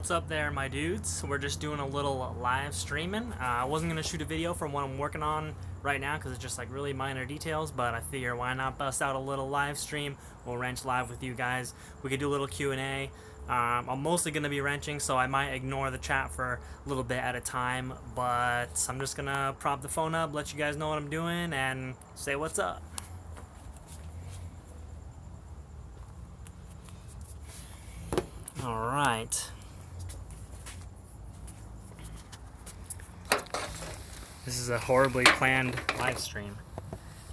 What's up there, my dudes? We're just doing a little live streaming. I wasn't going to shoot a video from what I'm working on right now because it's just like really minor details, but I figure why not bust out a little live stream. We'll wrench live with you guys. We could do a little Q&A. I'm mostly going to be wrenching, so I might ignore the chat for a little bit at a time, but I'm just going to prop the phone up, let you guys know what I'm doing, and say what's up. All right. This is a horribly planned live stream.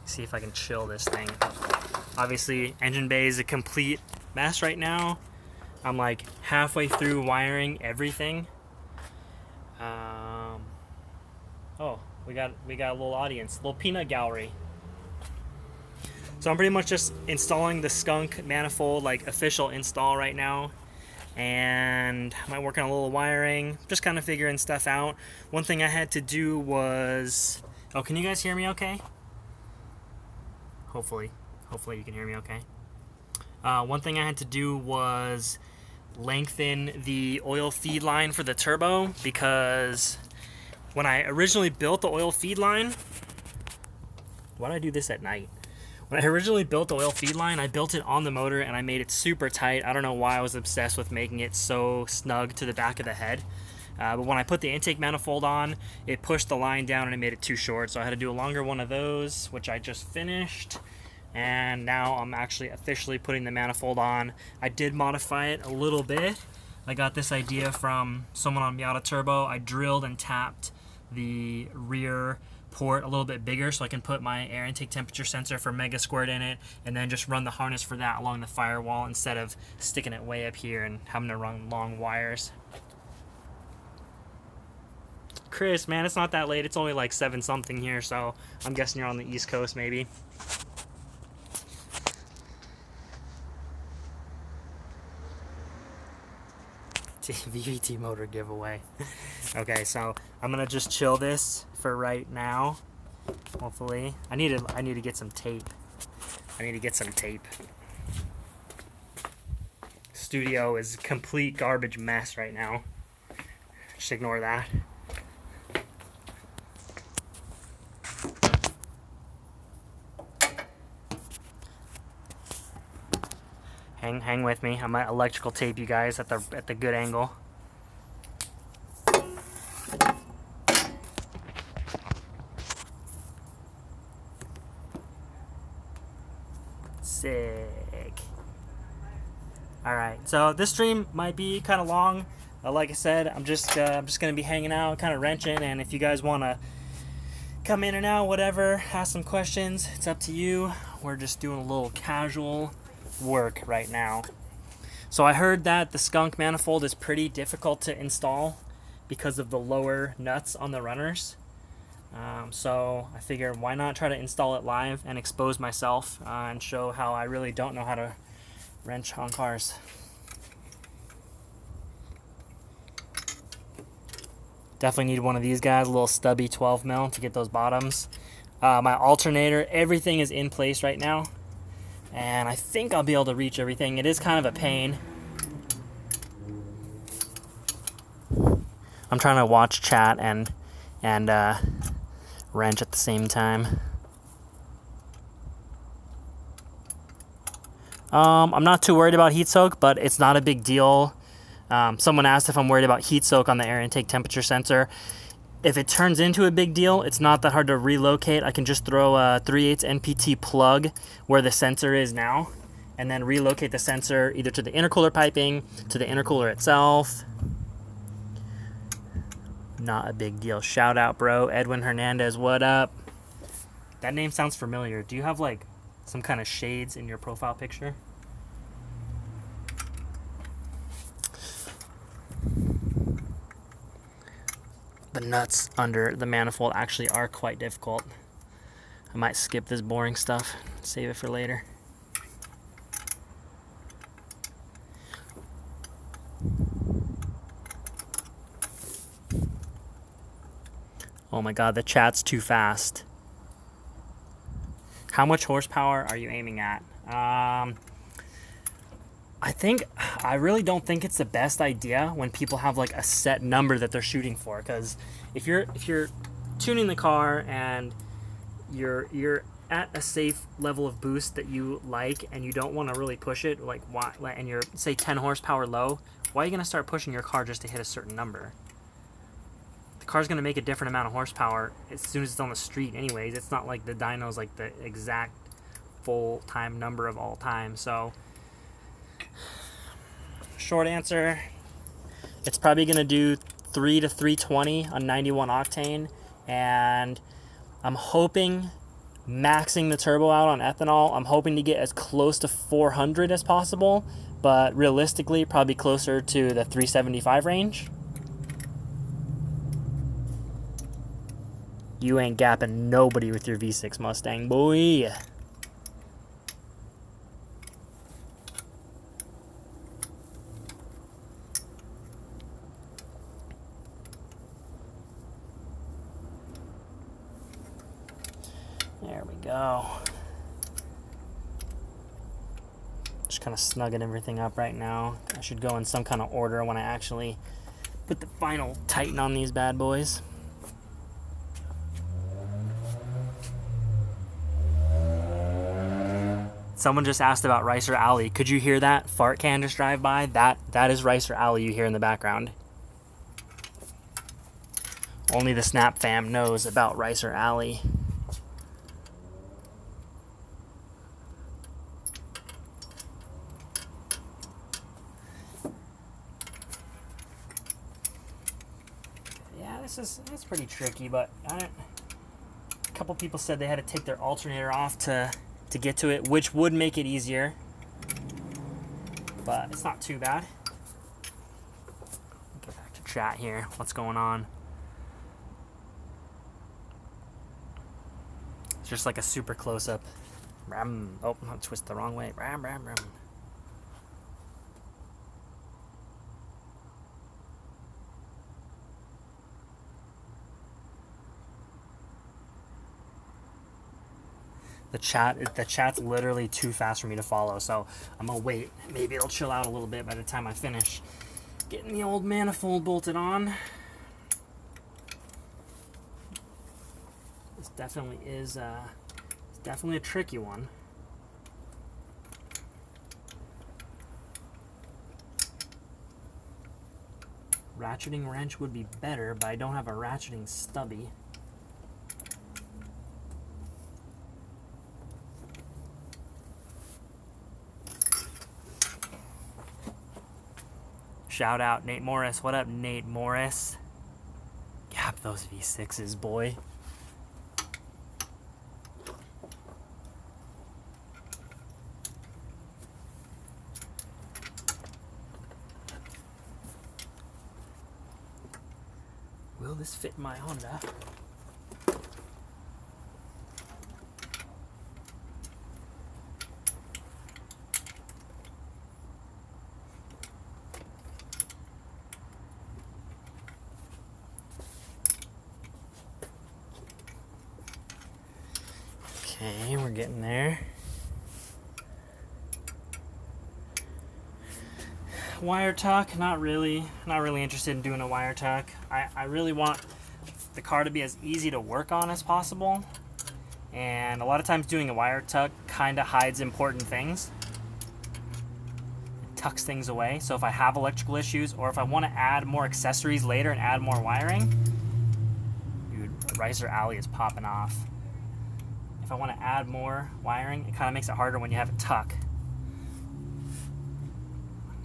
See if I can chill this thing. Obviously, engine bay is a complete mess right now. I'm like halfway through wiring everything. Oh, we got a little audience, little peanut gallery. So I'm pretty much just installing the skunk manifold, like official install right now. And I'm working on a little wiring, just kind of figuring stuff out. One thing I had to do was, oh, can you guys hear me okay? Hopefully you can hear me okay. One thing I had to do was lengthen the oil feed line for the turbo, because when I originally built the oil feed line, why did I do this at night? When I originally built the oil feed line, I built it on the motor and I made it super tight. I don't know why I was obsessed with making it so snug to the back of the head. But when I put the intake manifold on, it pushed the line down and it made it too short. So I had to do a longer one of those, which I just finished. And now I'm actually officially putting the manifold on. I did modify it a little bit. I got this idea from someone on Miata Turbo. I drilled and tapped the rear port a little bit bigger so I can put my air intake temperature sensor for Mega Squirt in it, and then just run the harness for that along the firewall instead of sticking it way up here and having to run long wires. Chris, man, it's not that late. It's only like 7 something here, so I'm guessing you're on the East Coast maybe. VVT motor giveaway. Okay, so I'm gonna just chill this for right now. Hopefully, I need to get some tape. Studio is a complete garbage mess right now. Just ignore that. Hang with me. I might electrical tape you guys at the good angle. Sick. All right, so this stream might be kind of long. Like I said, I'm just gonna be hanging out, kind of wrenching, and if you guys want to come in and out, whatever, ask some questions, it's up to you. We're just doing a little casual work right now. So I heard that the skunk manifold is pretty difficult to install because of the lower nuts on the runners. So I figured why not try to install it live and expose myself and show how I really don't know how to wrench on cars. Definitely need one of these guys, a little stubby 12 mil to get those bottoms. My alternator, everything is in place right now, and I think I'll be able to reach everything. It is kind of a pain. I'm trying to watch chat and wrench at the same time. I'm not too worried about heat soak, but it's not a big deal. Someone asked if I'm worried about heat soak on the air intake temperature sensor. If it turns into a big deal, it's not that hard to relocate. I can just throw a 3/8 NPT plug where the sensor is now, and then relocate the sensor either to the intercooler piping, to the intercooler itself. Not a big deal. Shout out, bro. Edwin Hernandez, what up? That name sounds familiar. Do you have like some kind of shades in your profile picture? The nuts under the manifold actually are quite difficult. I might skip this boring stuff, save it for later. Oh my god, the chat's too fast. How much horsepower are you aiming at? I I really don't think it's the best idea when people have like a set number that they're shooting for, because if you're tuning the car and you're at a safe level of boost that you like and you don't want to really push it, like why, and you're say 10 horsepower low, why are you going to start pushing your car just to hit a certain number? The car's going to make a different amount of horsepower as soon as it's on the street anyways. It's not like the dyno's like the exact full time number of all time. So short answer, it's probably going to do 3 to 320 on 91 octane, and I'm hoping, maxing the turbo out on ethanol, I'm hoping to get as close to 400 as possible, but realistically probably closer to the 375 range. You ain't gapping nobody with your V6 Mustang, boy. There we go. Just kind of snugging everything up right now. I should go in some kind of order when I actually put the final tighten on these bad boys. Someone just asked about Ricer Alley. Could you hear that fart can just drive by? That is Ricer Alley you hear in the background. Only the Snap fam knows about Ricer Alley. Yeah, that's pretty tricky, but a couple people said they had to take their alternator off to get to it, which would make it easier, but it's not too bad. Get back to chat here. What's going on? It's just like a super close-up. Ram. Oh, I twist the wrong way. Ram, ram, ram. The chat's literally too fast for me to follow, so I'm gonna wait. Maybe it'll chill out a little bit by the time I finish getting the old manifold bolted on. This definitely is it's definitely a tricky one. Ratcheting wrench would be better, but I don't have a ratcheting stubby. Shout out Nate Morris. What up, Nate Morris? Gap those V6s, boy. Will this fit my Honda? Okay, we're getting there. Wire tuck, not really interested in doing a wire tuck. I really want the car to be as easy to work on as possible, and a lot of times doing a wire tuck kind of hides important things. It tucks things away, so if I have electrical issues or if I want to add more accessories later and add more wiring, dude, Ricer Alley is popping off. If I want to add more wiring, it kind of makes it harder when you have a tuck.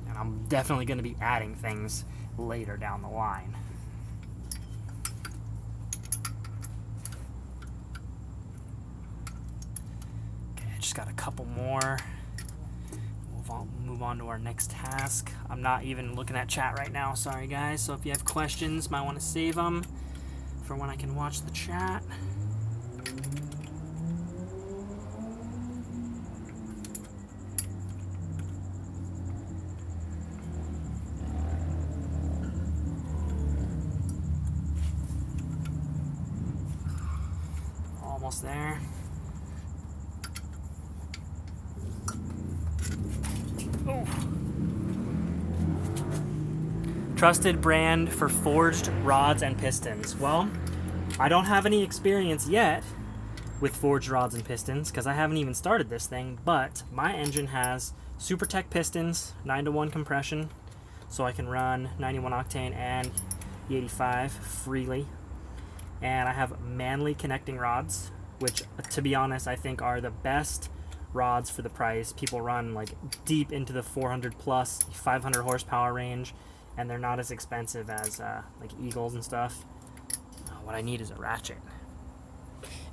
And I'm definitely going to be adding things later down the line. Okay, I just got a couple more. Move on to our next task. I'm not even looking at chat right now, sorry guys. So if you have questions, might want to save them for when I can watch the chat. Almost there. Oh. Trusted brand for forged rods and pistons. Well, I don't have any experience yet with forged rods and pistons because I haven't even started this thing, but my engine has SuperTech pistons, 9-to-1 compression, so I can run 91 octane and E85 freely. And I have Manley connecting rods, which, to be honest, I think are the best rods for the price. People run like deep into the 400 plus 500 horsepower range, and they're not as expensive as like Eagles and stuff. What I need is a ratchet.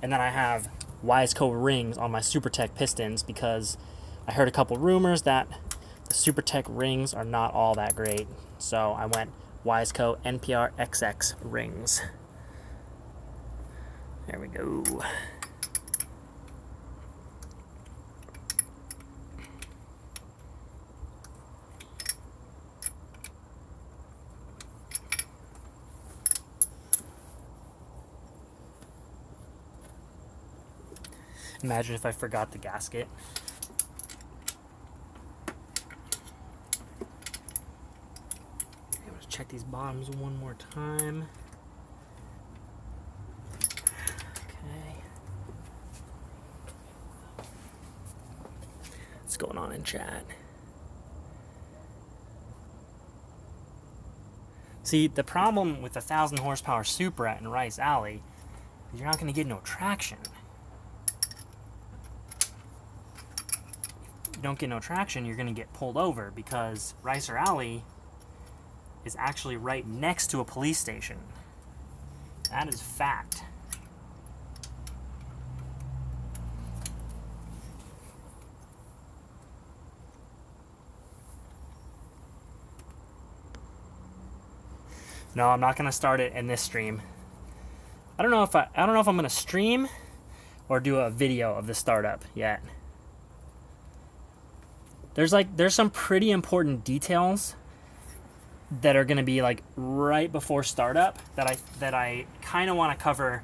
And then I have Wiseco rings on my SuperTech pistons because I heard a couple rumors that the SuperTech rings are not all that great. So I went Wiseco NPR XX rings. There we go. Imagine if I forgot the gasket. Okay, let's check these bottoms one more time. Okay. What's going on in chat? See, the problem with the 1,000 horsepower Supra in Rice Alley is you're not going to get no traction. You don't get no traction, you're going to get pulled over because Ricer Alley is actually right next to a police station. That is fact. No, I'm not going to start it in this stream. I don't know if I'm going to stream or do a video of the startup yet. There's some pretty important details that are going to be like right before startup that I kind of want to cover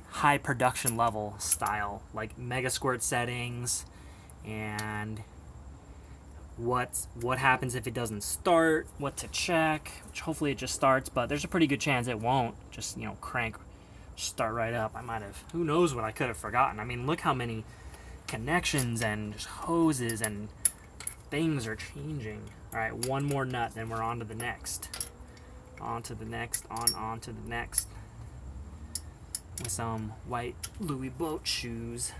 high production level style, like mega squirt settings and what happens if it doesn't start, what to check, which hopefully it just starts, but there's a pretty good chance it won't just, crank, start right up. Who knows what I could have forgotten. I mean, look how many connections and just hoses and things are changing. All right, one more nut, then we're on to the next. On to the next, on to the next. With some white Louis boat shoes.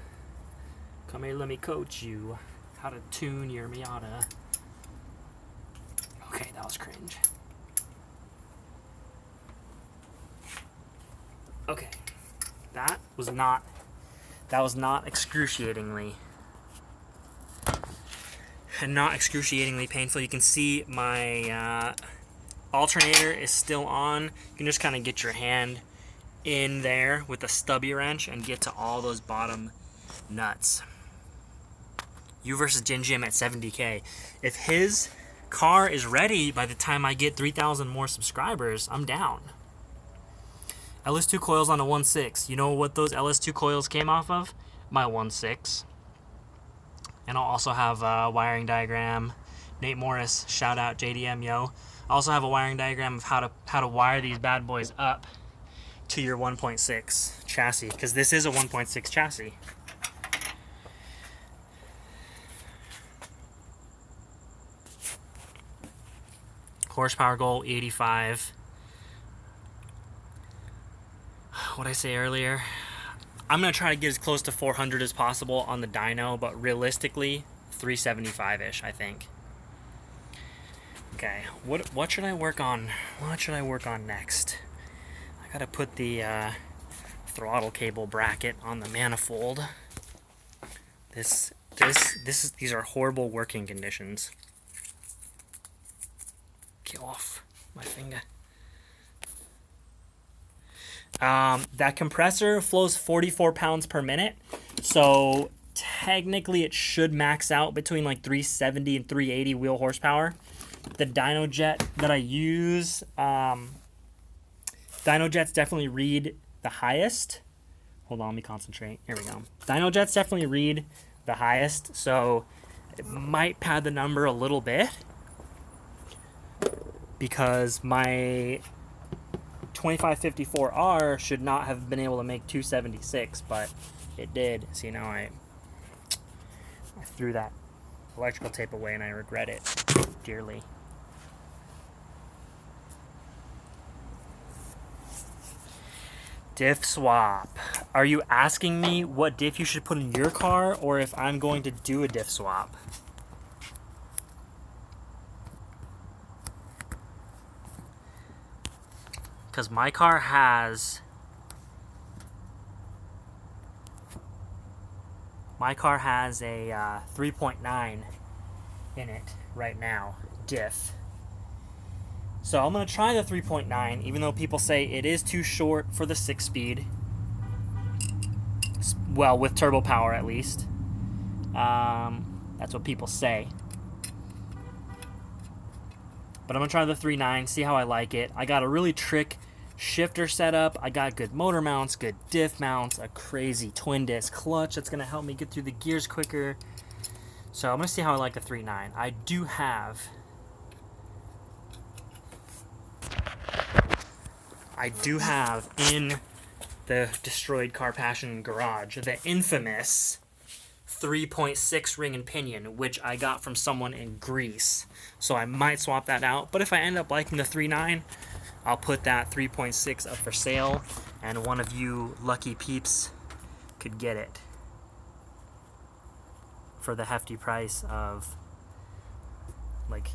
Come here, let me coach you how to tune your Miata. Okay, that was cringe. Okay, that was not excruciatingly painful. You can see my alternator is still on. You can just kind of get your hand in there with a stubby wrench and get to all those bottom nuts. You versus Jin Jim at 70K. If his car is ready by the time I get 3,000 more subscribers, I'm down. LS2 coils on a 1.6. You know what those LS2 coils came off of? My 1.6. And I'll also have a wiring diagram. Nate Morris, shout out JDM, yo. I also have a wiring diagram of how to wire these bad boys up to your 1.6 chassis, because this is a 1.6 chassis. Horsepower goal 85. What did I say earlier? I'm going to try to get as close to 400 as possible on the dyno, but realistically 375-ish, I think. Okay, what should I work on? What should I work on next? I got to put the throttle cable bracket on the manifold. These are horrible working conditions. Get off my finger. That compressor flows 44 pounds per minute, so technically it should max out between like 370 and 380 wheel horsepower. The dyno jet that I use, dyno jets definitely read the highest. Hold on, let me concentrate. Here we go. Dyno jets definitely read the highest, so it might pad the number a little bit. because my 2554R should not have been able to make 276, but it did. See, now I threw that electrical tape away and I regret it dearly. Diff swap. Are you asking me what diff you should put in your car, or if I'm going to do a diff swap? Because my car has a 3.9 in it right now, diff. So I'm going to try the 3.9, even though people say it is too short for the 6-speed. Well, with turbo power at least. That's what people say. But I'm going to try the 3.9, see how I like it. I got a really trick shifter setup. I got good motor mounts, good diff mounts, a crazy twin disc clutch that's going to help me get through the gears quicker. So I'm going to see how I like the 3.9. I do have in the Destroyed Car Passion garage the infamous 3.6 ring and pinion, which I got from someone in Greece. So I might swap that out. But if I end up liking the 3.9, I'll put that 3.6 up for sale, and one of you lucky peeps could get it for the hefty price of like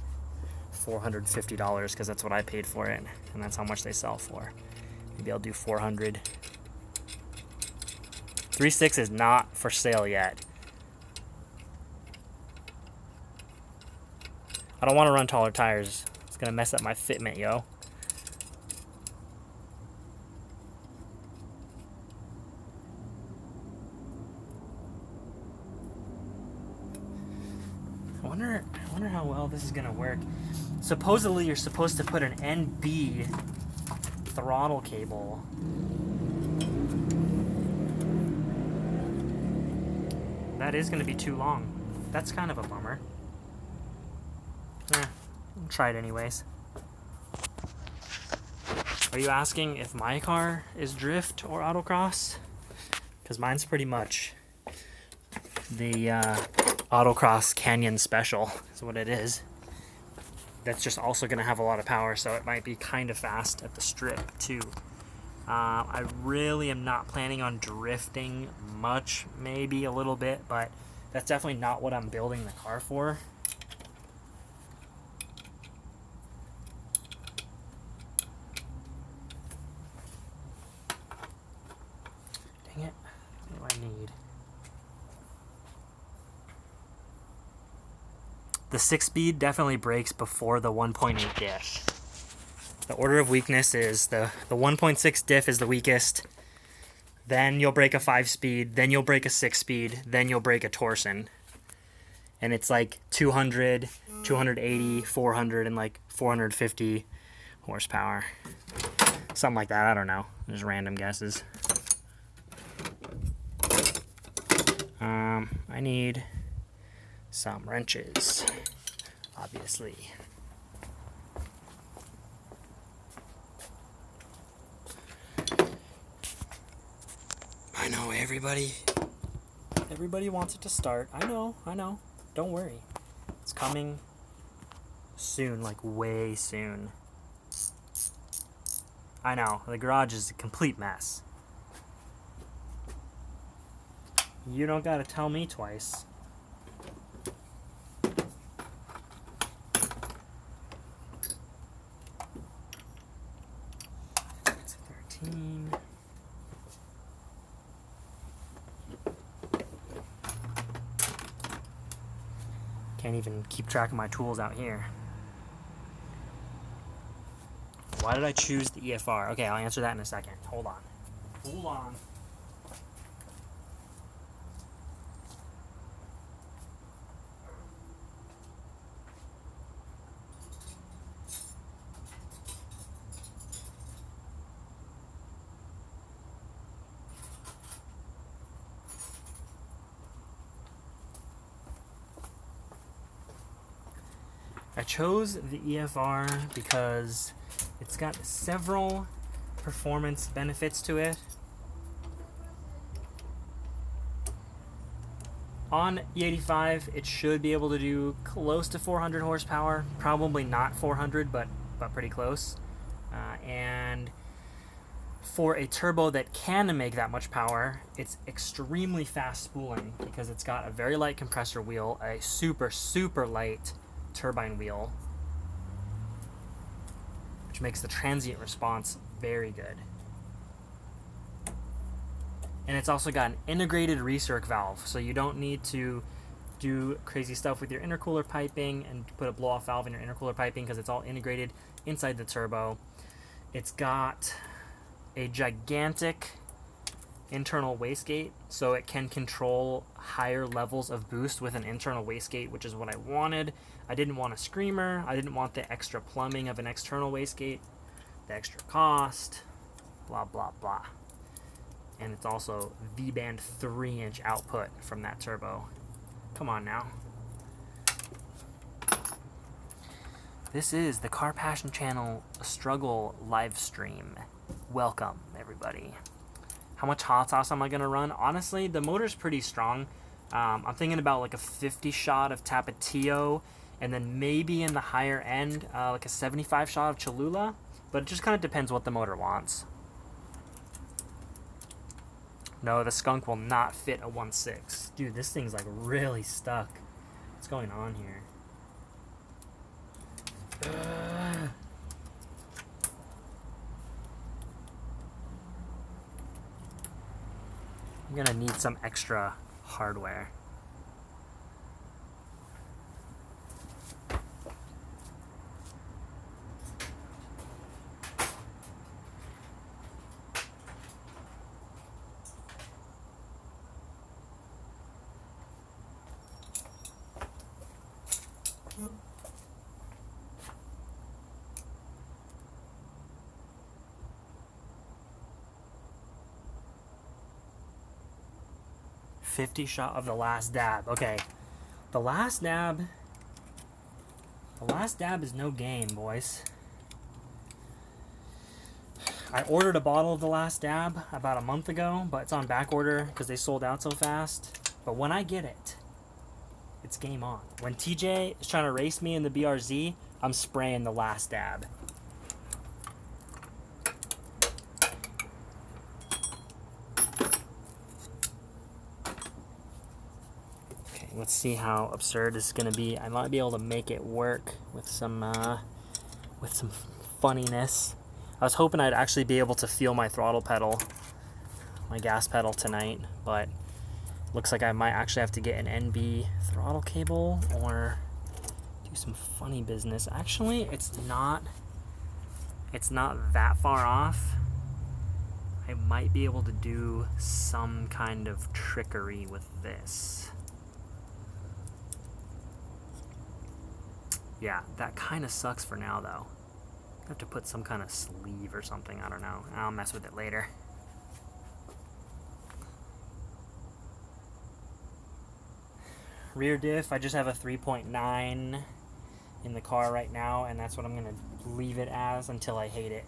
$450, because that's what I paid for it, and that's how much they sell for. Maybe I'll do $400. 3.6 is not for sale yet. I don't want to run taller tires. It's gonna mess up my fitment, yo. I wonder how well this is gonna work. Supposedly you're supposed to put an NB throttle cable. That is gonna be too long. That's kind of a bummer. I'll try it anyways. Are you asking if my car is drift or autocross? Because mine's pretty much the autocross canyon special is what it is. That's just also going to have a lot of power, so it might be kind of fast at the strip too. I really am not planning on drifting much, maybe a little bit, but that's definitely not what I'm building the car for. Dang it, what do I need? The 6-speed definitely breaks before the 1.8 diff. The order of weakness is the 1.6 diff is the weakest, then you'll break a 5-speed, then you'll break a 6-speed, then you'll break a Torsen. And it's like 200, 280, 400, and like 450 horsepower. Something like that, I don't know. Just random guesses. I need some wrenches, obviously. I know everybody wants it to start. I know. Don't worry. It's coming soon, like way soon. I know, the garage is a complete mess. You don't gotta tell me twice. It's 13. Can't even keep track of my tools out here. Why did I choose the EFR? Okay, I'll answer that in a second. Hold on. I chose the EFR because it's got several performance benefits to it. On E85, it should be able to do close to 400 horsepower. Probably not 400, but pretty close. And for a turbo that can make that much power, it's extremely fast spooling because it's got a very light compressor wheel, a super, super light turbine wheel, which makes the transient response very good. And it's also got an integrated recirc valve, so you don't need to do crazy stuff with your intercooler piping and put a blow-off valve in your intercooler piping because it's all integrated inside the turbo. It's got a gigantic internal wastegate, so it can control higher levels of boost with an internal wastegate, which is what I wanted. I didn't want a screamer. I didn't want the extra plumbing of an external wastegate, the extra cost, blah, blah, blah. And it's also V-band 3-inch output from that turbo. Come on now. This is the Car Passion Channel Struggle live stream. Welcome, everybody. How much hot sauce am I going to run? Honestly, the motor's pretty strong. I'm thinking about like a 50 shot of Tapatio, and then maybe in the higher end, like a 75 shot of Cholula. But it just kind of depends what the motor wants. No, the skunk will not fit a 1.6. Dude, this thing's like really stuck. What's going on here? I'm gonna need some extra hardware. $50 shot of the last dab. Okay, the last dab is no game, boys. I ordered a bottle of the last dab about a month ago, but it's on back order because they sold out so fast. But when I get it, it's game on. When TJ is trying to race me in the BRZ, I'm spraying the last dab. Let's see how absurd this is going to be. I might be able to make it work with some funniness. I was hoping I'd actually be able to feel my throttle pedal, my gas pedal tonight, but looks like I might actually have to get an NB throttle cable or do some funny business. Actually, it's not that far off. I might be able to do some kind of trickery with this. Yeah, that kind of sucks for now, though. I have to put some kind of sleeve or something. I don't know. I'll mess with it later. Rear diff, I just have a 3.9 in the car right now, and that's what I'm going to leave it as until I hate it.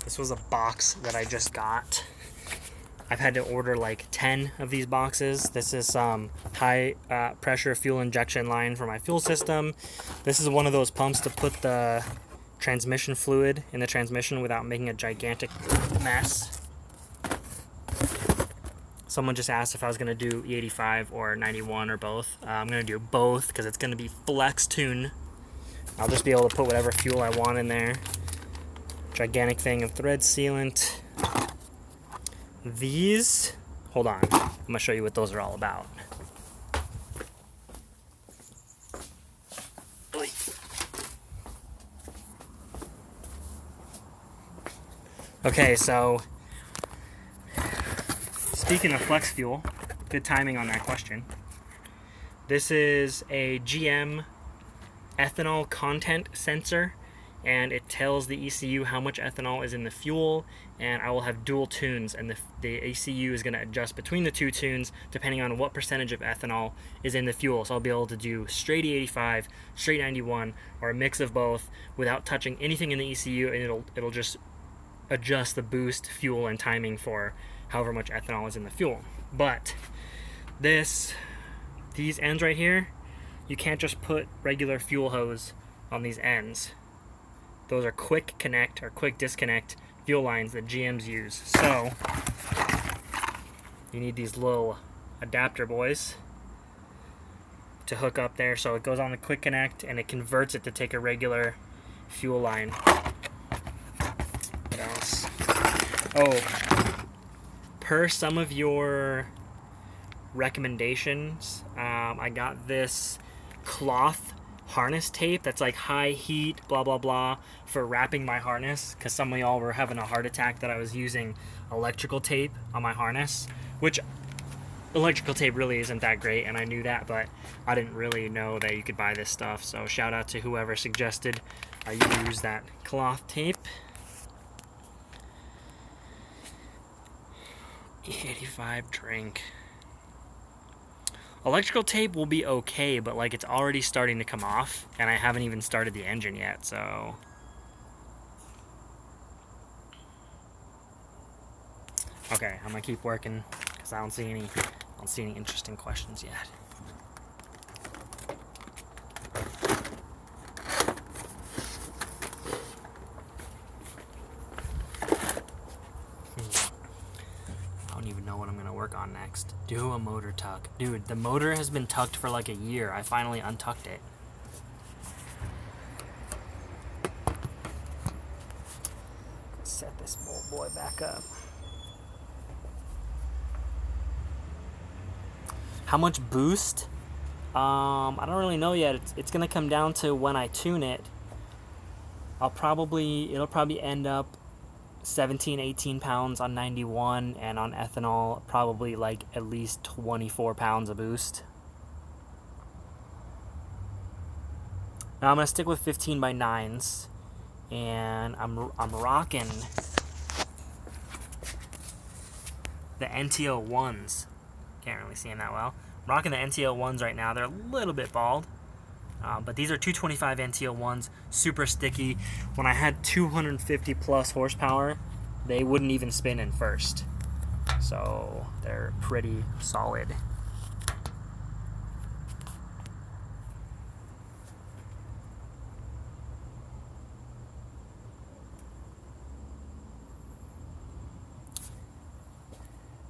This was a box that I just got. I've had to order like 10 of these boxes. This is some high pressure fuel injection line for my fuel system. This is one of those pumps to put the transmission fluid in the transmission without making a gigantic mess. Someone just asked if I was going to do E85 or 91 or both. I'm going to do both because it's going to be flex tune. I'll just be able to put whatever fuel I want in there. Gigantic thing of thread sealant. These, hold on, I'm gonna show you what those are all about. Okay, so speaking of flex fuel, good timing on that question. This is a GM ethanol content sensor. and it tells the ECU how much ethanol is in the fuel, and I will have dual tunes, and the ECU is going to adjust between the two tunes depending on what percentage of ethanol is in the fuel. So I'll be able to do straight E85, straight 91, or a mix of both without touching anything in the ECU, and it'll just adjust the boost, fuel, and timing for however much ethanol is in the fuel. But these ends right here, you can't just put regular fuel hose on these ends. Those are quick connect or quick disconnect fuel lines that GMs use. So you need these little adapter boys to hook up there, so it goes on the quick connect and it converts it to take a regular fuel line. What else? Oh, per some of your recommendations, I got this cloth harness tape that's like high heat, blah blah blah, for wrapping my harness, because some of y'all were having a heart attack that I was using electrical tape on my harness, which electrical tape really isn't that great, and I knew that, but I didn't really know that you could buy this stuff. So shout out to whoever suggested I use that cloth tape. E85 drink. Electrical tape will be okay, but like it's already starting to come off, and I haven't even started the engine yet, so. Okay, I'm gonna keep working because I don't see any interesting questions yet. I don't even know what I'm gonna work on next. Do a motor tuck. Dude, the motor has been tucked for like a year. I finally untucked it. Set this old boy back up. How much boost? I don't really know yet. It's gonna come down to when I tune it. It'll probably end up 17, 18 pounds on 91, and on ethanol, probably like at least 24 pounds of boost. Now I'm gonna stick with 15 by 9s, and I'm rocking the NTO 1s. Can't really see them that well. I'm rocking the NTO 1s right now. They're a little bit bald. But these are 225 NTO 1s, super sticky. When I had 250 plus horsepower, they wouldn't even spin in first. So they're pretty solid.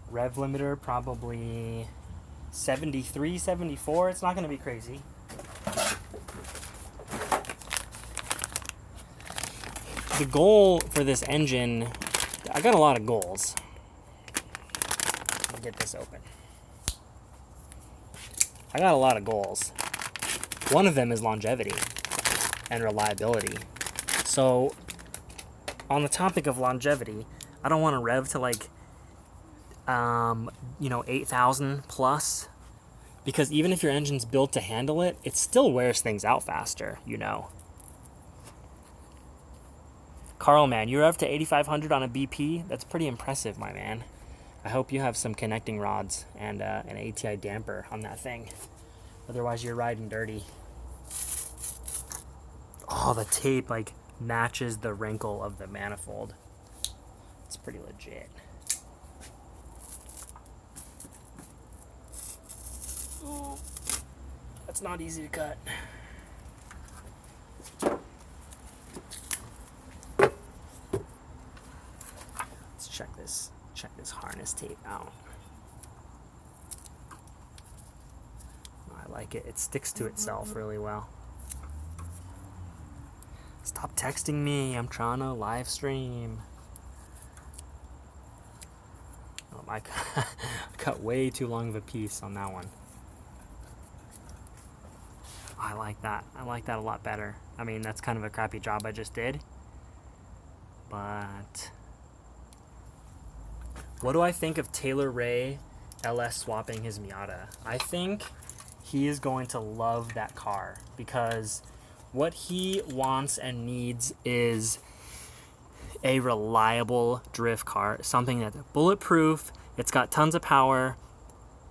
Rev limiter probably 73, 74. It's not going to be crazy. The goal for this engine, I got a lot of goals. Let me get this open. I got a lot of goals. One of them is longevity and reliability. So, on the topic of longevity, I don't want to rev to like 8,000 plus, because even if your engine's built to handle it, it still wears things out faster, you know. Carl, man, you're up to 8,500 on a BP. That's pretty impressive, my man. I hope you have some connecting rods and an ATI damper on that thing. Otherwise, you're riding dirty. Oh, the tape like matches the wrinkle of the manifold. It's pretty legit. Ooh, that's not easy to cut. Let's check this harness tape out. I like it. It sticks to itself really well. Stop texting me. I'm trying to live stream. Oh, I cut way too long of a piece on that one. I like that. I like that a lot better. I mean, that's kind of a crappy job I just did. But what do I think of Taylor Ray LS swapping his Miata? I think he is going to love that car, because What he wants and needs is a reliable drift car, something that's bulletproof, it's got tons of power,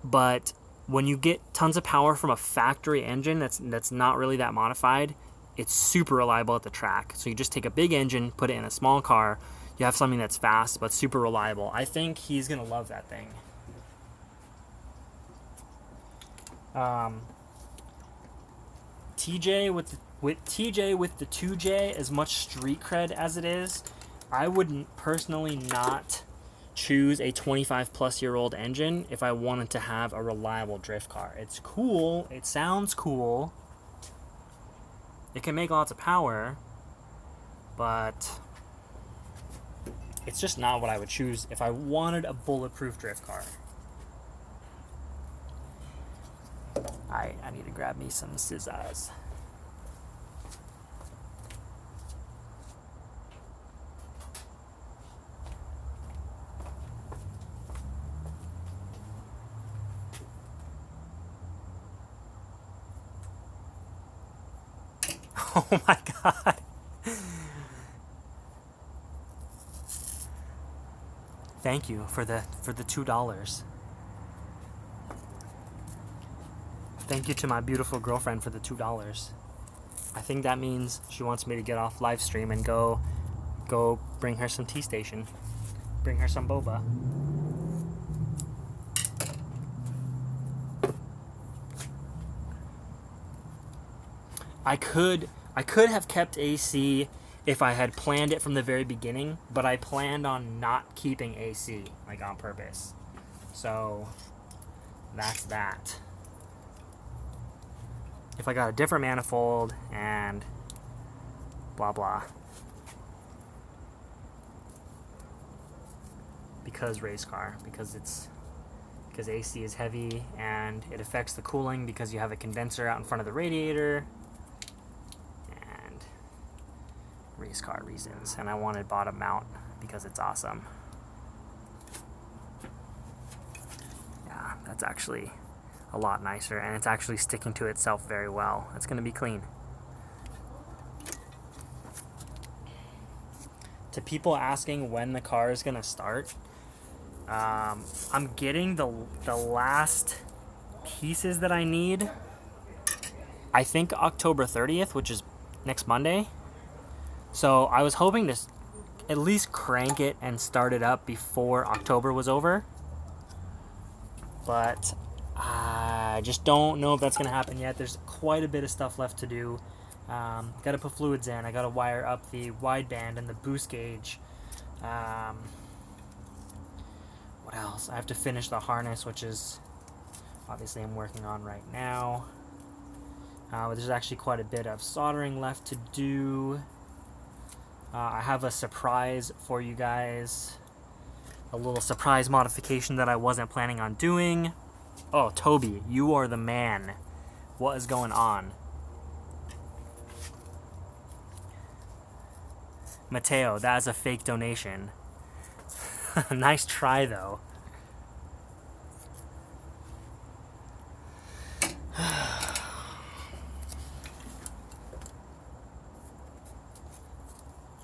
but when you get tons of power from a factory engine that's not really that modified, it's super reliable at the track. So you just take a big engine, put it in a small car, you have something that's fast but super reliable. I think he's gonna love that thing. TJ with the 2J, as much street cred as it is, I would personally not choose a 25 plus year old engine if I wanted to have a reliable drift car. It's cool, it sounds cool, it can make lots of power, but it's just not what I would choose if I wanted a bulletproof drift car. Alright, I need to grab me some scissors. Oh my god. Thank you for the $2. Thank you to my beautiful girlfriend for the $2. I think that means she wants me to get off live stream and go bring her some tea station. Bring her some boba. I could have kept AC if I had planned it from the very beginning, but I planned on not keeping AC, like, on purpose. So that's that. If I got a different manifold and blah blah. Because race car, because AC is heavy and it affects the cooling because you have a condenser out in front of the radiator. Race car reasons, and I wanted bottom mount because it's awesome. Yeah, that's actually a lot nicer, and it's actually sticking to itself very well. It's going to be clean. To people asking when the car is going to start, I'm getting the last pieces that I need, I think October 30th, which is next Monday. So I was hoping to at least crank it and start it up before October was over. But I just don't know if that's going to happen yet. There's quite a bit of stuff left to do. Got to put fluids in. I got to wire up the wideband and the boost gauge. What else? I have to finish the harness, which is obviously I'm working on right now. There's actually quite a bit of soldering left to do. I have a surprise for you guys. A little surprise modification that I wasn't planning on doing. Oh, Toby, you are the man. What is going on? Mateo, that is a fake donation. Nice try, though.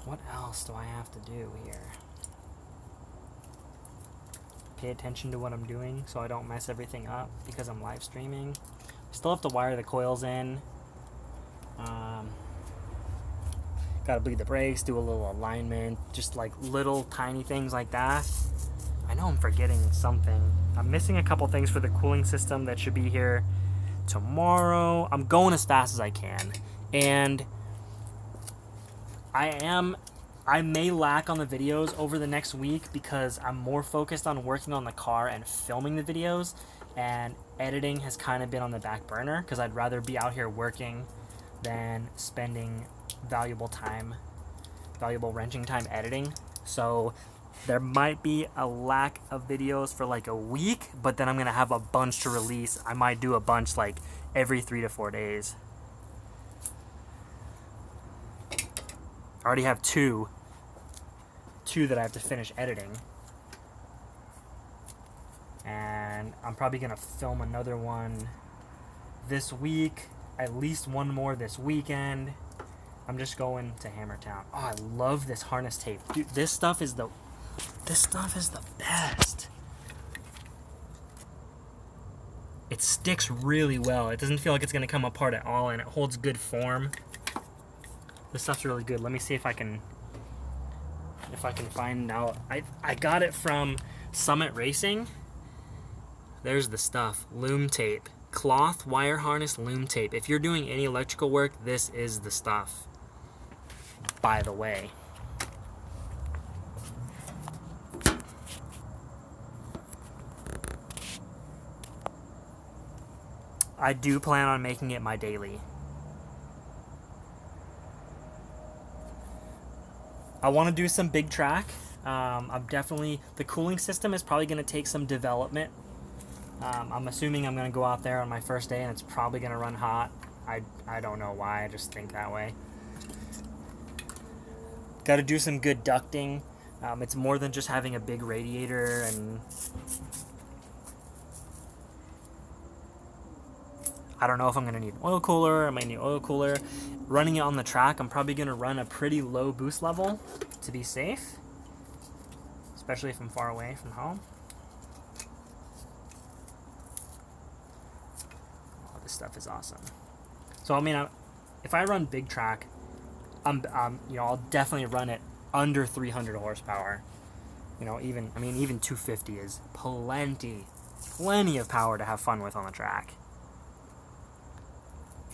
What else do I have to do here? Pay attention to what I'm doing so I don't mess everything up because I'm live streaming. Still have to wire the coils in. Gotta bleed the brakes, do a little alignment, just like little tiny things like that. I know I'm forgetting something. I'm missing a couple things for the cooling system that should be here tomorrow. I'm going as fast as I can. And I may lack on the videos over the next week because I'm more focused on working on the car and filming the videos, and editing has kind of been on the back burner because I'd rather be out here working than spending valuable wrenching time editing. So there might be a lack of videos for like a week, but then I'm gonna have a bunch to release. I might do a bunch like every 3 to 4 days. I already have two that I have to finish editing, and I'm probably gonna film another one this week, at least one more this weekend, I'm just going to Hammertown. Oh, I love this harness tape. Dude, this stuff is the best. It sticks really well. It doesn't feel like it's going to come apart at all, and it holds good form. This stuff's really good. Let me see if I can find out. I got it from Summit Racing. There's the stuff. Loom tape. Cloth wire harness loom tape. If you're doing any electrical work, this is the stuff. By the way. I do plan on making it my daily. I want to do some big track. I'm definitely, the cooling system is probably going to take some development. I'm assuming I'm going to go out there on my first day and it's probably going to run hot. I don't know why, I just think that way. Got to do some good ducting. It's more than just having a big radiator, and I don't know if I'm going to need an oil cooler. I might need an oil cooler. Running it on the track, I'm probably going to run a pretty low boost level to be safe, especially if I'm far away from home. Oh, this stuff is awesome. So, I mean, if I run big track, I'll definitely run it under 300 horsepower. Even 250 is plenty of power to have fun with on the track.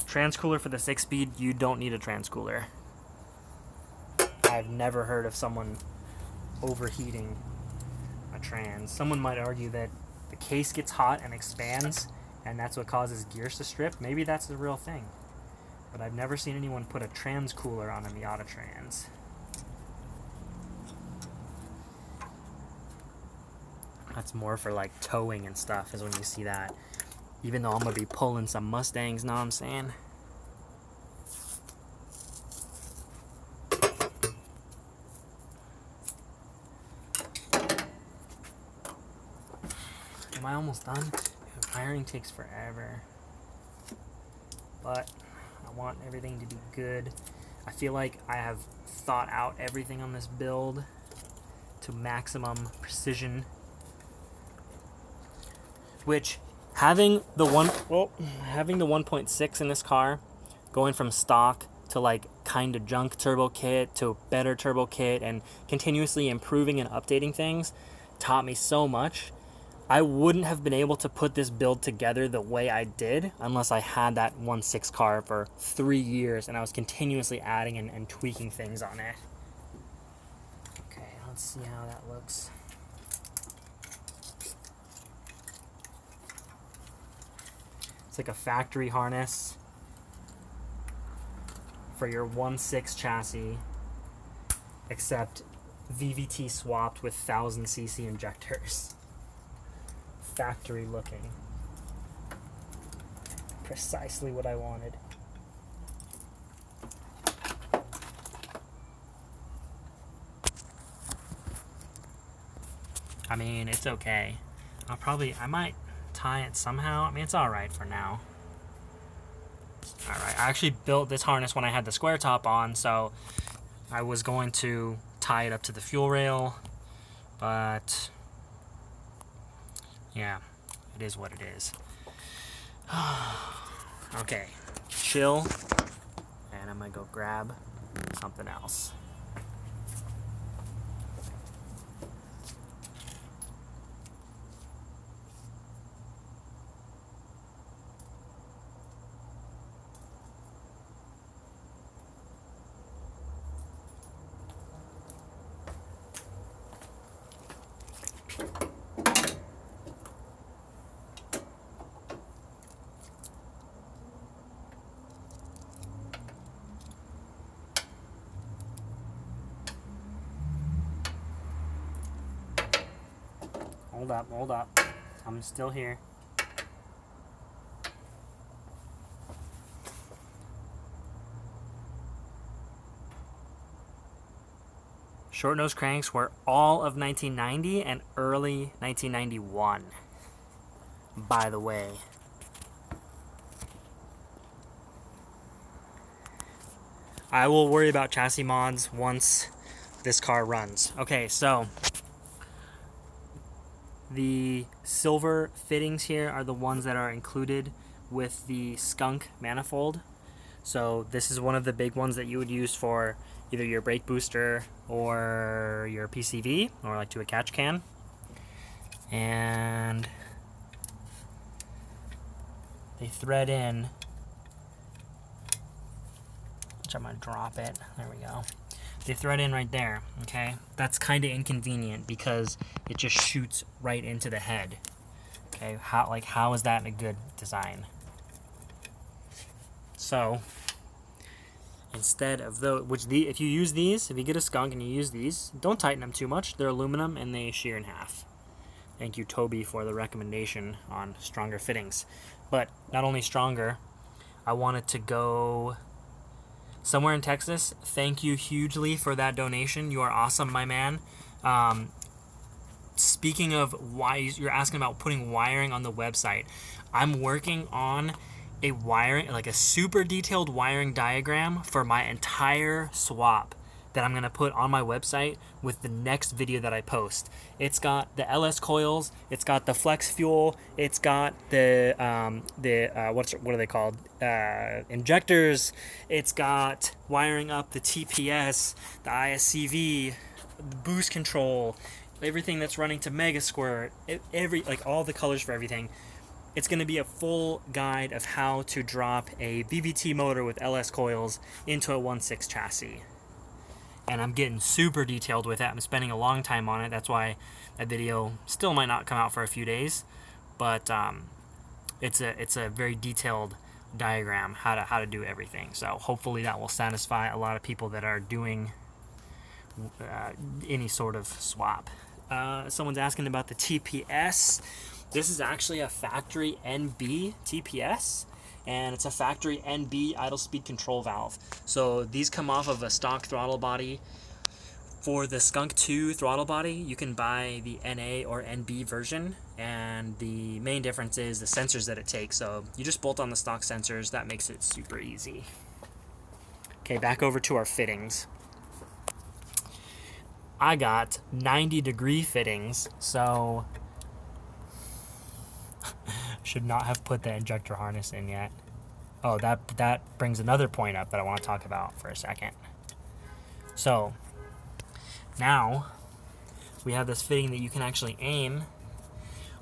Transcooler for the 6-speed, you don't need a transcooler. I've never heard of someone overheating a trans. Someone might argue that the case gets hot and expands, and that's what causes gears to strip. Maybe that's the real thing. But I've never seen anyone put a transcooler on a Miata trans. That's more for like towing and stuff, is when you see that. Even though I'm going to be pulling some Mustangs, know what I'm saying? Am I almost done? Wiring takes forever. But I want everything to be good. I feel like I have thought out everything on this build to maximum precision. Which, having the 1.6 in this car, going from stock to like kind of junk turbo kit to better turbo kit and continuously improving and updating things, taught me so much. I wouldn't have been able to put this build together the way I did unless I had that 1.6 car for 3 years and I was continuously adding and tweaking things on it. Okay, let's see how that looks. It's like a factory harness for your 1.6 chassis, except VVT swapped with 1000cc injectors. Factory looking. Precisely what I wanted. I mean, it's okay. I might tie it somehow. I mean, it's alright for now. Alright, I actually built this harness when I had the square top on, so I was going to tie it up to the fuel rail, but yeah, it is what it is. Okay, chill, and I'm gonna go grab something else. Hold up. I'm still here. Short nose cranks were all of 1990 and early 1991, by the way. I'm I will worry about chassis mods once this car runs. Okay, so the silver fittings here are the ones that are included with the skunk manifold. So this is one of the big ones that you would use for either your brake booster or your PCV, or like to a catch can. And they thread in, which I'm gonna drop it. There we go. They thread in right there, okay? That's kind of inconvenient because it just shoots right into the head. Okay, how is that a good design? So instead of if you use these, if you get a skunk and you use these, don't tighten them too much. They're aluminum and they shear in half. Thank you, Toby, for the recommendation on stronger fittings. But not only stronger, I wanted to go somewhere in Texas. Thank you hugely for that donation. You are awesome, my man. Speaking of why you're asking about putting wiring on the website, I'm working on a wiring, like a super detailed wiring diagram for my entire swap that I'm gonna put on my website with the next video that I post. It's got the LS coils, it's got the flex fuel, it's got the what are they called? Injectors. It's got wiring up the TPS, the ISCV, the boost control, everything that's running to Mega Squirt, all the colors for everything. It's going to be a full guide of how to drop a VVT motor with LS coils into a 1.6 chassis. And I'm getting super detailed with that. I'm spending a long time on it. That's why that video still might not come out for a few days. But it's a very detailed diagram how to do everything. So hopefully that will satisfy a lot of people that are doing any sort of swap. Someone's asking about the TPS. This is actually a factory NB TPS, and it's a factory NB idle speed control valve. So these come off of a stock throttle body. For the Skunk 2 throttle body, you can buy the NA or NB version, and the main difference is the sensors that it takes. So you just bolt on the stock sensors. That makes it super easy. Okay, back over to our fittings. I got 90-degree fittings, so should not have put the injector harness in yet. Oh, that brings another point up that I want to talk about for a second. So now we have this fitting that you can actually aim,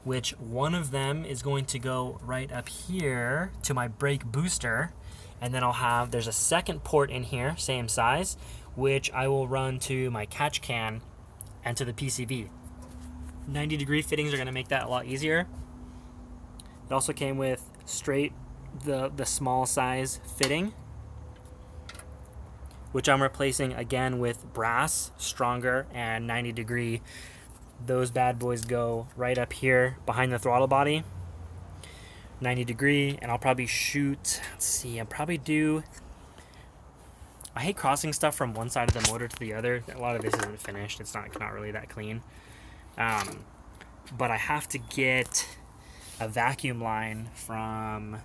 which one of them is going to go right up here to my brake booster, and then there's a second port in here, same size, which I will run to my catch can and to the PCV. 90-degree fittings are going to make that a lot easier. It also came with straight, the small size fitting, which I'm replacing again with brass, stronger, and 90-degree. Those bad boys go right up here behind the throttle body. 90-degree, and I'll probably shoot, I hate crossing stuff from one side of the motor to the other. A lot of this isn't finished. It's not really that clean. But I have to get a vacuum line from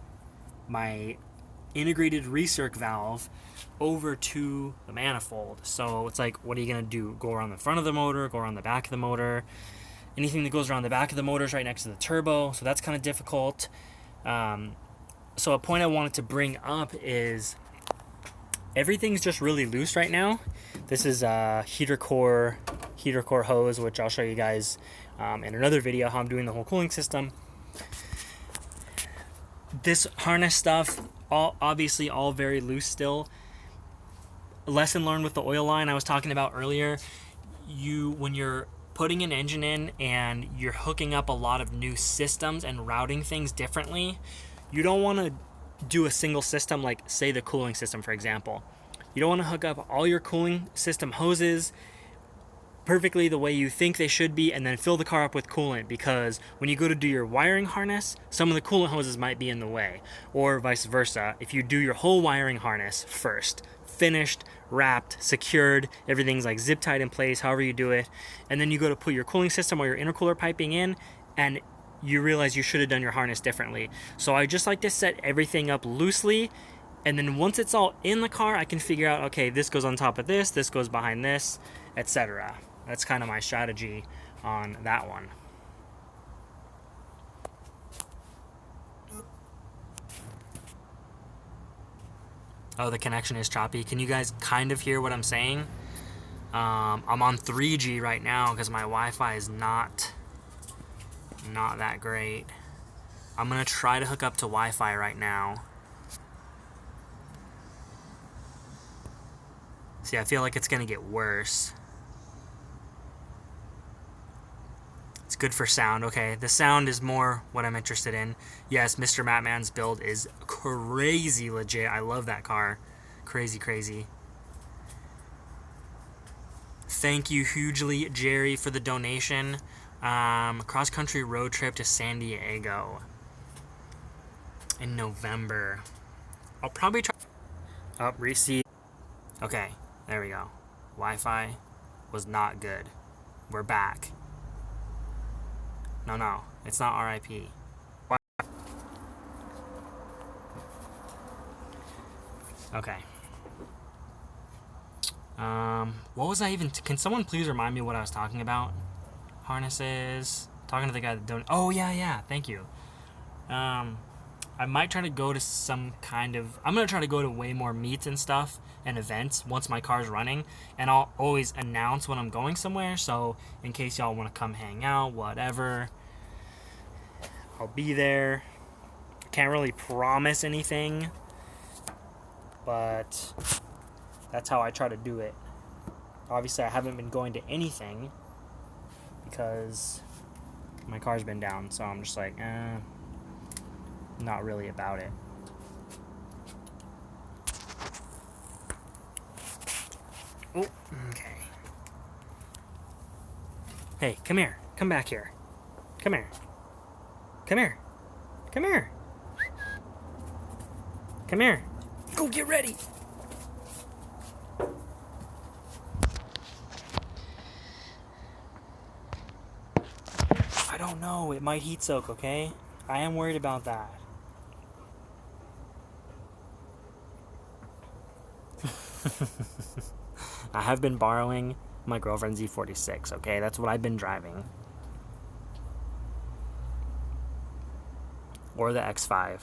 my integrated recirc valve over to the manifold. So it's like, what are you going to do? Go around the front of the motor, go around the back of the motor. Anything that goes around the back of the motor is right next to the turbo, so that's kind of difficult. So a point I wanted to bring up is everything's just really loose right now. This is a heater core hose, which I'll show you guys in another video how I'm doing the whole cooling system. This harness stuff, obviously all very loose still. Lesson learned with the oil line I was talking about earlier. When you're putting an engine in and you're hooking up a lot of new systems and routing things differently, you don't want to do a single system, like say the cooling system, for example. You don't want to hook up all your cooling system hoses perfectly the way you think they should be and then fill the car up with coolant, because when you go to do your wiring harness, some of the coolant hoses might be in the way, or vice versa. If you do your whole wiring harness first, finished, wrapped, secured, everything's like zip tied in place, however you do it, and then you go to put your cooling system or your intercooler piping in, and you realize you should have done your harness differently. So I just like to set everything up loosely And then once it's all in the car, I can figure out, okay, this goes on top of this goes behind this, etc. That's kind of my strategy on that one. Oh, the connection is choppy. Can you guys kind of hear what I'm saying? I'm on 3G right now because my Wi-Fi is not that great. I'm gonna try to hook up to Wi-Fi right now. See, I feel like it's gonna get worse. It's good for sound. Okay, the sound is more what I'm interested in. Yes, Mr. Matman's build is crazy legit. I love that car. Crazy, crazy. Thank you hugely, Jerry, for the donation. Cross-country road trip to San Diego in November. I'll probably try... Oh, receipt. Okay, there we go. Wi-Fi was not good. We're back. No, it's not RIP. Okay. What was I even... Can someone please remind me what I was talking about? Harnesses. Talking to the guy that don't... Oh, yeah, thank you. I might try to go to some kind of... I'm going to try to go to way more meets and stuff and events once my car's running. And I'll always announce when I'm going somewhere. So in case y'all want to come hang out, whatever, I'll be there. Can't really promise anything, but that's how I try to do it. Obviously, I haven't been going to anything because my car's been down. So I'm just like, not really about it. Oh, okay. Hey, come here. Come back here. Come here. Come here. Come here. Come here. Go get ready. I don't know. It might heat soak, okay? I am worried about that. I have been borrowing my girlfriend's Z46, okay? That's what I've been driving. Or the X5.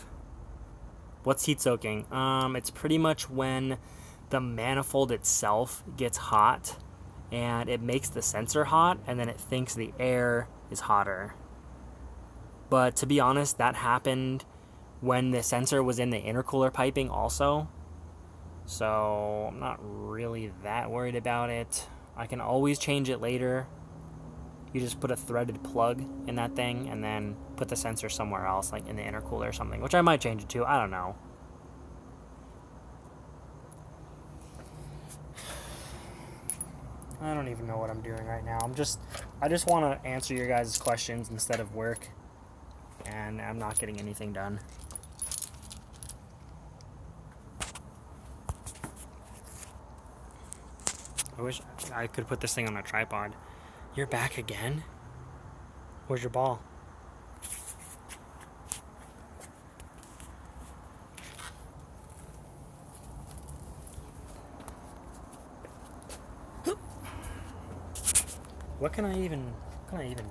What's heat soaking? It's pretty much when the manifold itself gets hot and it makes the sensor hot and then it thinks the air is hotter. But to be honest, that happened when the sensor was in the intercooler piping also. So I'm not really that worried about it. I can always change it later. You just put a threaded plug in that thing and then put the sensor somewhere else, like in the intercooler or something, which I might change it to. I don't know. I don't even know what I'm doing right now. I just want to answer your guys' questions instead of work, and I'm not getting anything done. I wish I could put this thing on a tripod. You're back again? Where's your ball? What can I even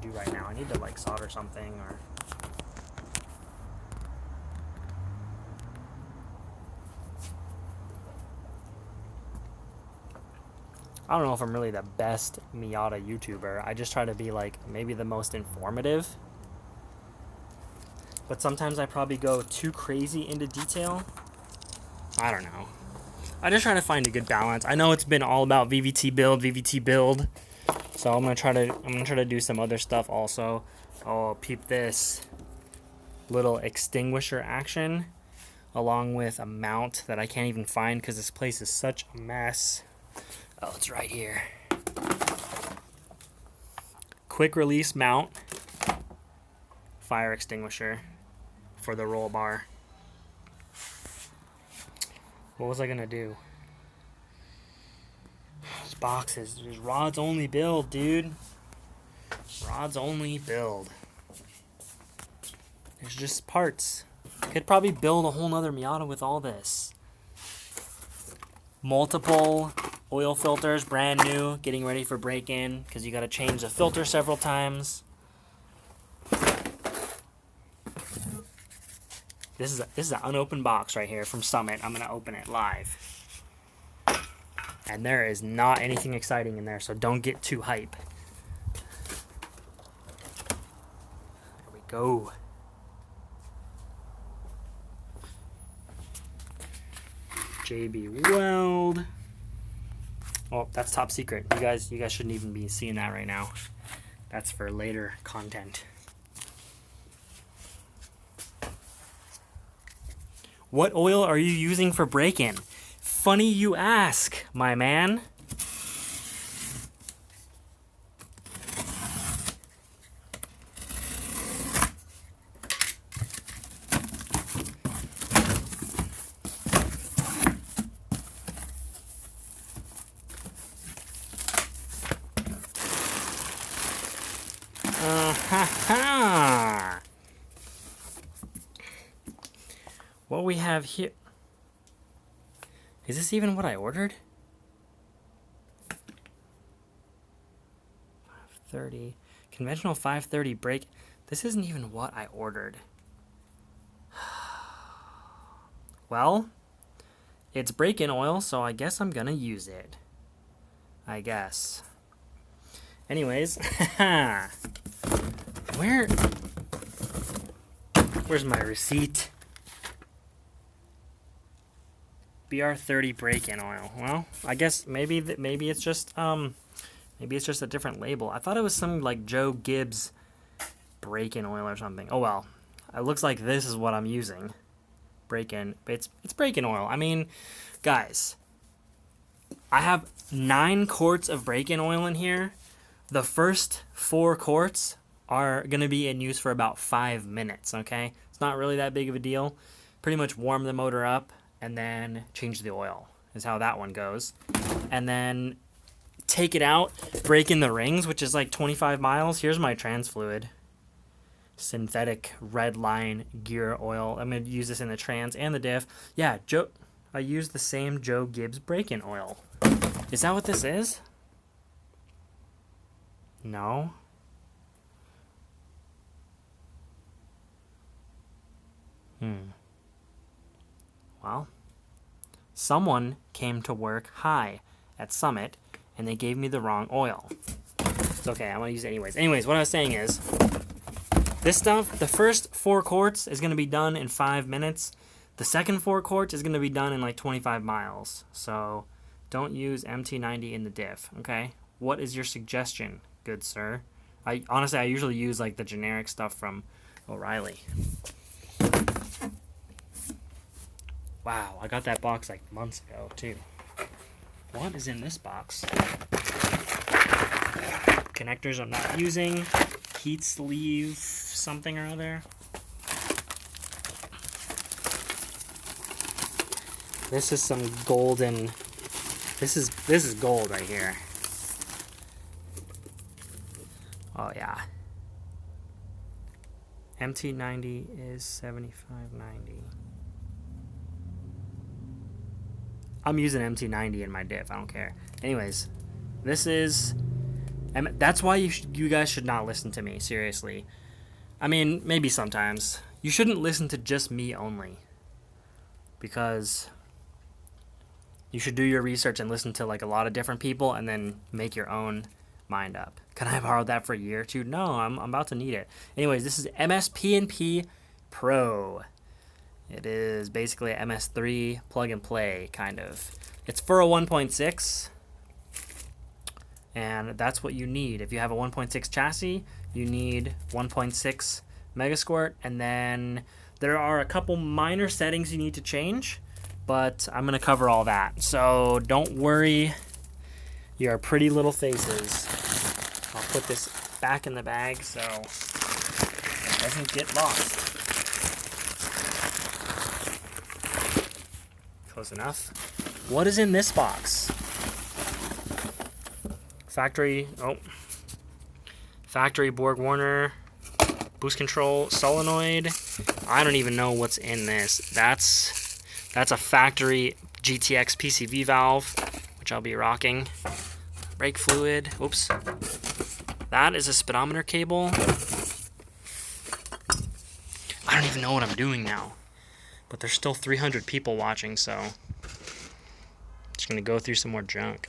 do right now? I need to like solder something or... I don't know if I'm really the best Miata YouTuber. I just try to be like maybe the most informative. But sometimes I probably go too crazy into detail. I don't know. I just try to find a good balance. I know it's been all about VVT build. So I'm gonna try to do some other stuff also. Oh, peep this little extinguisher action along with a mount that I can't even find because this place is such a mess. Oh, it's right here. Quick release mount, fire extinguisher for the roll bar. What was I gonna do? This box is rods only build, dude. Rods only build. There's just parts. Could probably build a whole nother Miata with all this. multiple oil filters, brand new, getting ready for break-in, because you got to change the filter several times. This is an unopened box right here from Summit. I'm gonna open it live, and there is not anything exciting in there, so don't get too hype. There we go. JB Weld. Oh, that's top secret. You guys shouldn't even be seeing that right now. That's for later content. What oil are you using for break-in? Funny you ask, my man. Ha. What we have here. Is this even what I ordered? 530. Conventional 530 brake. This isn't even what I ordered. Well, it's break-in oil, so I guess I'm gonna use it. I guess. Anyways, where's my receipt? BR30 break-in oil. Well, I guess maybe it's just a different label. I thought it was some like Joe Gibbs break-in oil or something. Oh well, it looks like this is what I'm using. Break-in. It's break-in oil. I mean, guys, I have 9 quarts of break-in oil in here. The first 4 quarts are gonna be in use for about 5 minutes. Okay, it's not really that big of a deal. Pretty much warm the motor up and then change the oil is how that one goes. And then take it out, break in the rings, which is like 25 miles. Here's my trans fluid. Synthetic red line gear oil. I'm going to use this in the trans and the diff. Yeah, I use the same Joe Gibbs break-in oil. Is that what this is? No. Well, someone came to work high at Summit and they gave me the wrong oil. It's okay, I'm gonna use it anyways. Anyways, what I was saying is, this stuff, the first 4 quarts is gonna be done in 5 minutes. The second 4 quarts is gonna be done in like 25 miles. So don't use MT90 in the diff, okay? What is your suggestion, good sir? Honestly, I usually use like the generic stuff from O'Reilly. Wow, I got that box like months ago too. What is in this box? Connectors I'm not using. Heat sleeve something or other. This is some golden. This is gold right here. Oh yeah. MT90 is 7590. I'm using MT90 in my diff. I don't care. Anyways, that's why you guys should not listen to me. Seriously. I mean, maybe sometimes. You shouldn't listen to just me only. Because you should do your research and listen to like a lot of different people and then make your own mind up. Can I borrow that for a year or two? No, I'm about to need it. Anyways, this is MS-P&P Pro. It is basically a MS3 plug and play kind of. It's for a 1.6, and that's what you need. If you have a 1.6 chassis, you need 1.6 Megasquirt, and then there are a couple minor settings you need to change, but I'm going to cover all that. So don't worry, your pretty little faces. I'll put this back in the bag so it doesn't get lost. Close enough. What is in this box? Factory Borg Warner boost control solenoid. I don't even know what's in this. That's a factory GTX PCV valve, which I'll be rocking. Brake fluid. Oops. That is a speedometer cable. I don't even know what I'm doing now. But there's still 300 people watching, so I'm just gonna go through some more junk.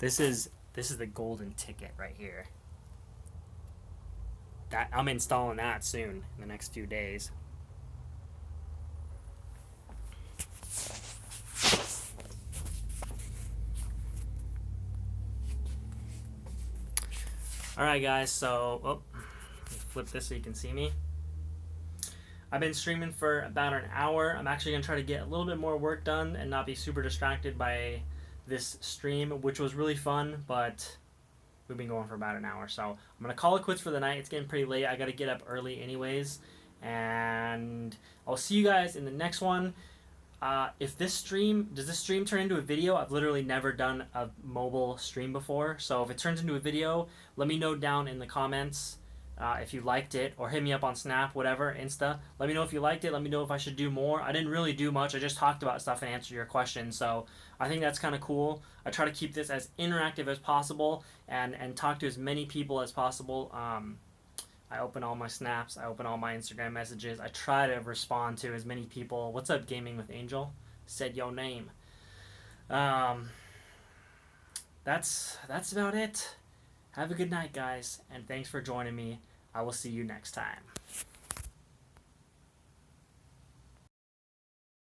This is the golden ticket right here. That I'm installing that soon in the next few days. Alright guys, so flip this so you can see me. I've been streaming for about an hour. I'm actually going to try to get a little bit more work done and not be super distracted by this stream, which was really fun, but we've been going for about an hour. So I'm going to call it quits for the night. It's getting pretty late. I got to get up early anyways. And I'll see you guys in the next one. If this stream, does this stream turn into a video? I've literally never done a mobile stream before. So if it turns into a video, let me know down in the comments if you liked it, or hit me up on Snap, whatever, Insta. Let me know if you liked it. Let me know if I should do more. I didn't really do much. I just talked about stuff and answered your questions. So I think that's kind of cool. I try to keep this as interactive as possible and talk to as many people as possible. I open all my snaps. I open all my Instagram messages. I try to respond to as many people. What's up, Gaming with Angel? Said your name. That's about it. Have a good night, guys, and thanks for joining me. I will see you next time.